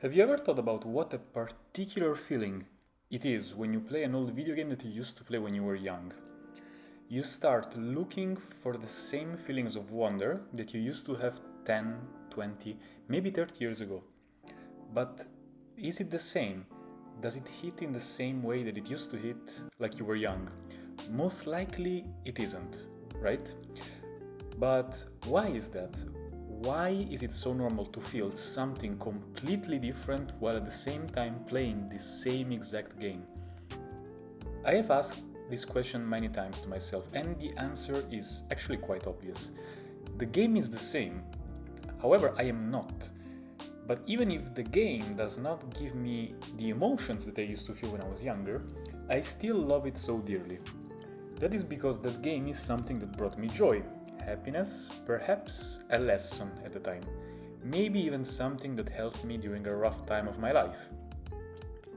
Have you ever thought about what a particular feeling it is when you play an old video game that you used to play when you were young? You start looking for the same feelings of wonder that you used to have 10, 20, maybe 30 years ago. But is it the same? Does it hit in the same way that it used to hit like you were young? Most likely it isn't, right? But why is that? Why is it so normal to feel something completely different while at the same time playing the same exact game? I have asked this question many times to myself, and the answer is actually quite obvious. The game is the same, however, I am not. But even if the game does not give me the emotions that I used to feel when I was younger, I still love it so dearly. That is because that game is something that brought me joy, happiness, perhaps a lesson at the time, maybe even something that helped me during a rough time of my life.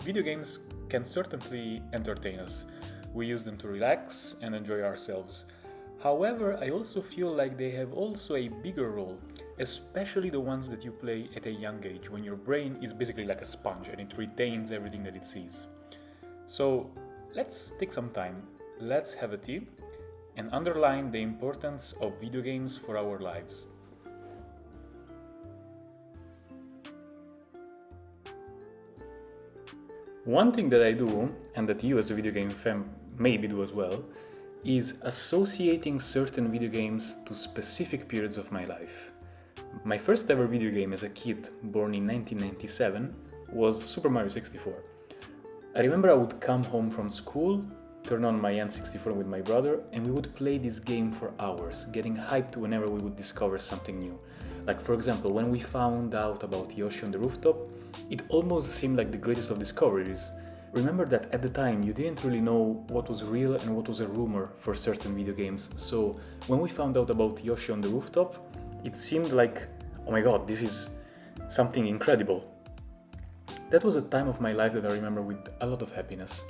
Video games can certainly entertain us. We use them to relax and enjoy ourselves. However, I also feel like they have also a bigger role, especially the ones that you play at a young age, when your brain is basically like a sponge and it retains everything that it sees. So let's take some time, let's have a tea, and underline the importance of video games for our lives. One thing that I do, and that you as a video game fan maybe do as well, is associating certain video games to specific periods of my life. My first ever video game as a kid, born in 1997, was Super Mario 64. I remember I would come home from school, turn on my N64 with my brother, and we would play this game for hours, getting hyped whenever we would discover something new. Like, for example, when we found out about Yoshi on the rooftop, it almost seemed like the greatest of discoveries. Remember that at the time you didn't really know what was real and what was a rumor for certain video games, so when we found out about Yoshi on the rooftop, it seemed like, oh my god, this is something incredible. That was a time of my life that I remember with a lot of happiness.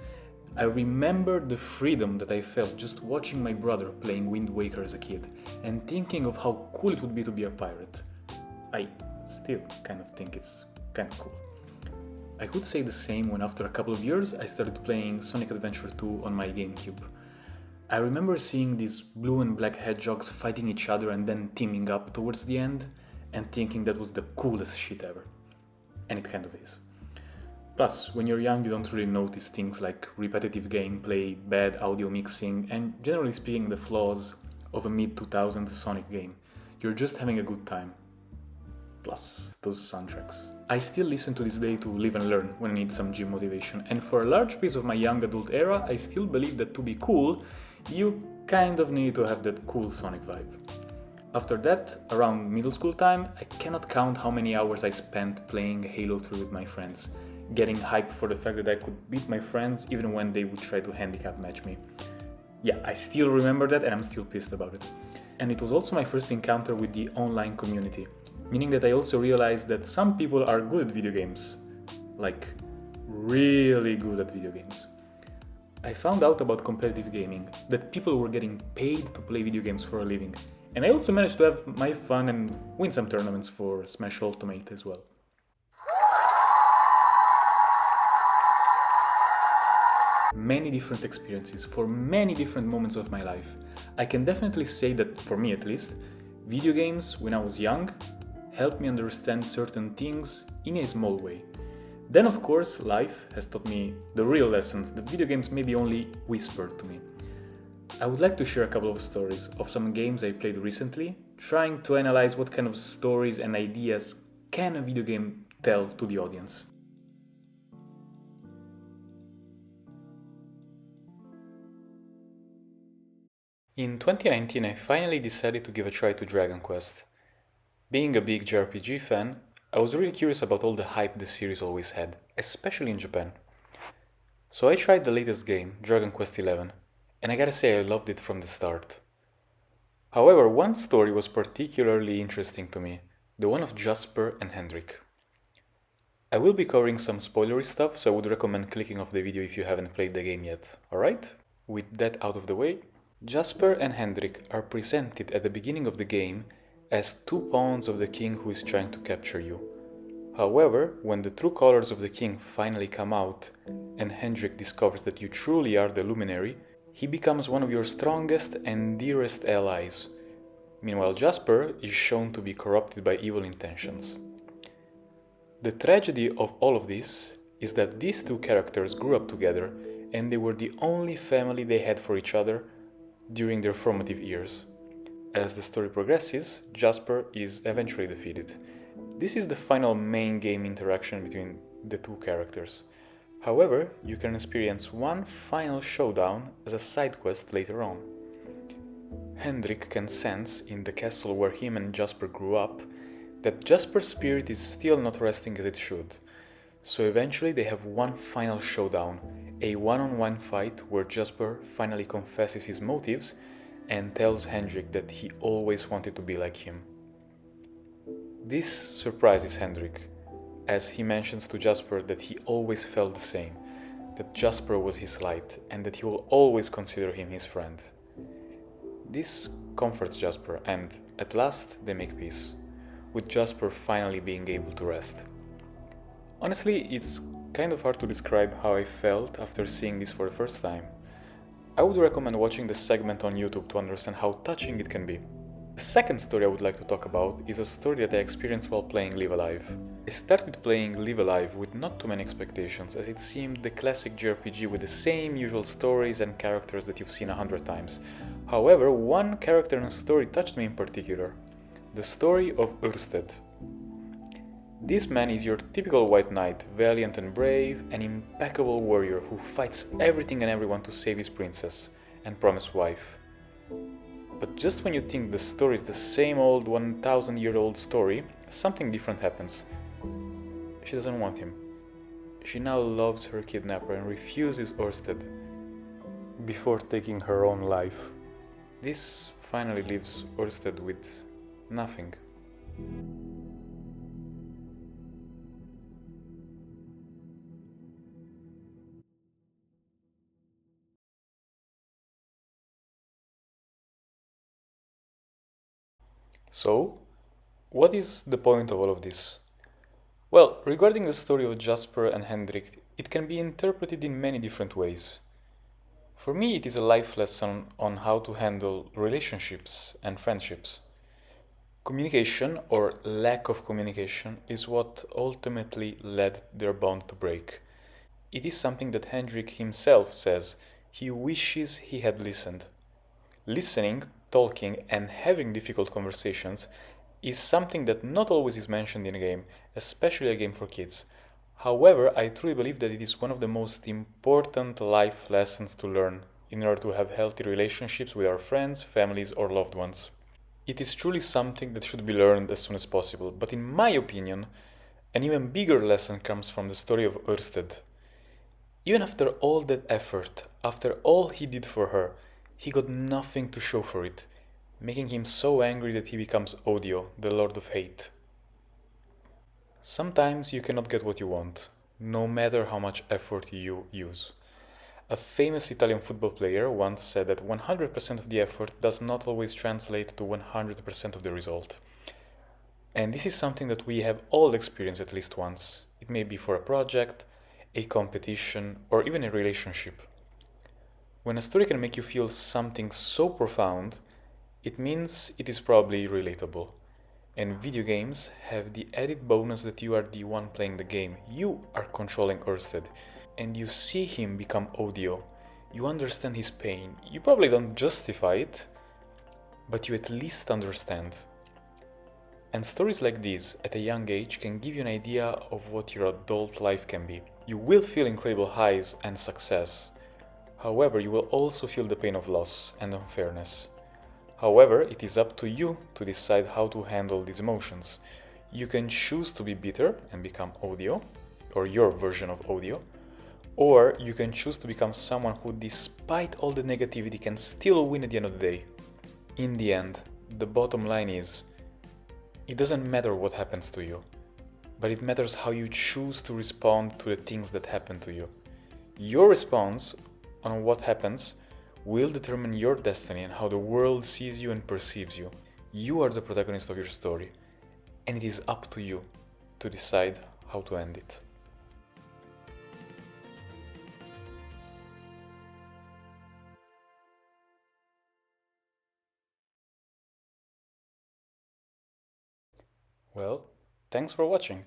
I remember the freedom that I felt just watching my brother playing Wind Waker as a kid and thinking of how cool it would be to be a pirate. I still kind of think it's kind of cool. I could say the same when after a couple of years I started playing Sonic Adventure 2 on my GameCube. I remember seeing these blue and black hedgehogs fighting each other and then teaming up towards the end and thinking that was the coolest shit ever. And it kind of is. Plus, when you're young you don't really notice things like repetitive gameplay, bad audio mixing, and generally speaking the flaws of a mid-2000s Sonic game. You're just having a good time. Plus, those soundtracks. I still listen to this day to live and learn when I need some gym motivation, and for a large piece of my young adult era, I still believe that to be cool, you kind of need to have that cool Sonic vibe. After that, around middle school time, I cannot count how many hours I spent playing Halo 3 with my friends, getting hyped for the fact that I could beat my friends even when they would try to handicap match me. Yeah, I still remember that and I'm still pissed about it. And it was also my first encounter with the online community, meaning that I also realized that some people are good at video games. Like, really good at video games. I found out about competitive gaming, that people were getting paid to play video games for a living. And I also managed to have my fun and win some tournaments for Smash Ultimate as well. Many different experiences for many different moments of my life. I can definitely say that, for me at least, video games when I was young helped me understand certain things in a small way. Then of course life has taught me the real lessons that video games maybe only whispered to me. I would like to share a couple of stories of some games I played recently, trying to analyze what kind of stories and ideas can a video game tell to the audience. In 2019 I finally decided to give a try to Dragon Quest. Being a big JRPG fan, I was really curious about all the hype the series always had, especially in Japan. So I tried the latest game, Dragon Quest XI, and I gotta say I loved it from the start. However, one story was particularly interesting to me, the one of Jasper and Hendrik. I will be covering some spoilery stuff, so I would recommend clicking off the video if you haven't played the game yet, alright? With that out of the way, Jasper and Hendrik are presented at the beginning of the game as two pawns of the king who is trying to capture you. However, when the true colors of the king finally come out and Hendrik discovers that you truly are the luminary, he becomes one of your strongest and dearest allies. Meanwhile, Jasper is shown to be corrupted by evil intentions. The tragedy of all of this is that these two characters grew up together and they were the only family they had for each other during their formative years. As the story progresses, Jasper is eventually defeated. This is the final main game interaction between the two characters. However, you can experience one final showdown as a side quest later on. Hendrik can sense in the castle where him and Jasper grew up that Jasper's spirit is still not resting as it should. So eventually they have one final showdown, a one-on-one fight where Jasper finally confesses his motives and tells Hendrik that he always wanted to be like him. This surprises Hendrik, as he mentions to Jasper that he always felt the same, that Jasper was his light and that he will always consider him his friend. This comforts Jasper and, at last, they make peace, with Jasper finally being able to rest. Honestly, it's kind of hard to describe how I felt after seeing this for the first time. I would recommend watching the segment on YouTube to understand how touching it can be. The second story I would like to talk about is a story that I experienced while playing Live Alive. I started playing Live Alive with not too many expectations, as it seemed the classic JRPG with the same usual stories and characters that you've seen 100 times. However, one character and story touched me in particular. The story of Ørsted. This man is your typical white knight, valiant and brave, an impeccable warrior who fights everything and everyone to save his princess and promised wife. But just when you think the story is the same old 1000-year-old story, something different happens. She doesn't want him. She now loves her kidnapper and refuses Ørsted before taking her own life. This finally leaves Ørsted with nothing. So, what is the point of all of this? Well, regarding the story of Jasper and Hendrik, it can be interpreted in many different ways. For me, it is a life lesson on how to handle relationships and friendships. Communication, or lack of communication, is what ultimately led their bond to break. It is something that Hendrik himself says he wishes he had listened. Listening, talking, and having difficult conversations is something that not always is mentioned in a game, especially a game for kids. However, I truly believe that it is one of the most important life lessons to learn in order to have healthy relationships with our friends, families, or loved ones. It is truly something that should be learned as soon as possible, but in my opinion, an even bigger lesson comes from the story of Ørsted. Even after all that effort, after all he did for her, he got nothing to show for it, making him so angry that he becomes Odio, the Lord of Hate. Sometimes you cannot get what you want, no matter how much effort you use. A famous Italian football player once said that 100% of the effort does not always translate to 100% of the result. And this is something that we have all experienced at least once. It may be for a project, a competition, or even a relationship. When a story can make you feel something so profound, it means it is probably relatable. And video games have the added bonus that you are the one playing the game. You are controlling Ørsted, and you see him become Odio. You understand his pain. You probably don't justify it, but you at least understand. And stories like these, at a young age, can give you an idea of what your adult life can be. You will feel incredible highs and success. However, you will also feel the pain of loss and unfairness. However, it is up to you to decide how to handle these emotions. You can choose to be bitter and become Odio, or your version of Odio, or you can choose to become someone who, despite all the negativity, can still win at the end of the day. In the end, the bottom line is, it doesn't matter what happens to you, but it matters how you choose to respond to the things that happen to you. Your response on what happens will determine your destiny and how the world sees you and perceives you. You are the protagonist of your story, and it is up to you. to decide how to end it. Well, thanks for watching.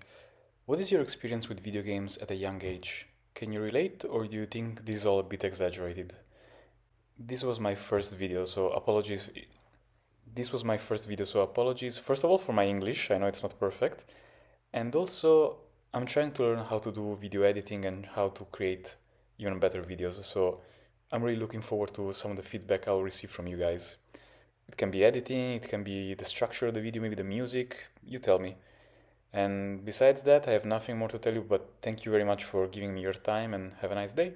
What is your experience with video games at a young age? Can you relate, or do you think this is all a bit exaggerated? This was my first video, so apologies. This was my first video, so apologies. First of all, for my English, I know it's not perfect. And also, I'm trying to learn how to do video editing and how to create even better videos. So I'm really looking forward to some of the feedback I'll receive from you guys. It can be editing, it can be the structure of the video, maybe the music, you tell me. And besides that, I have nothing more to tell you, but thank you very much for giving me your time and have a nice day.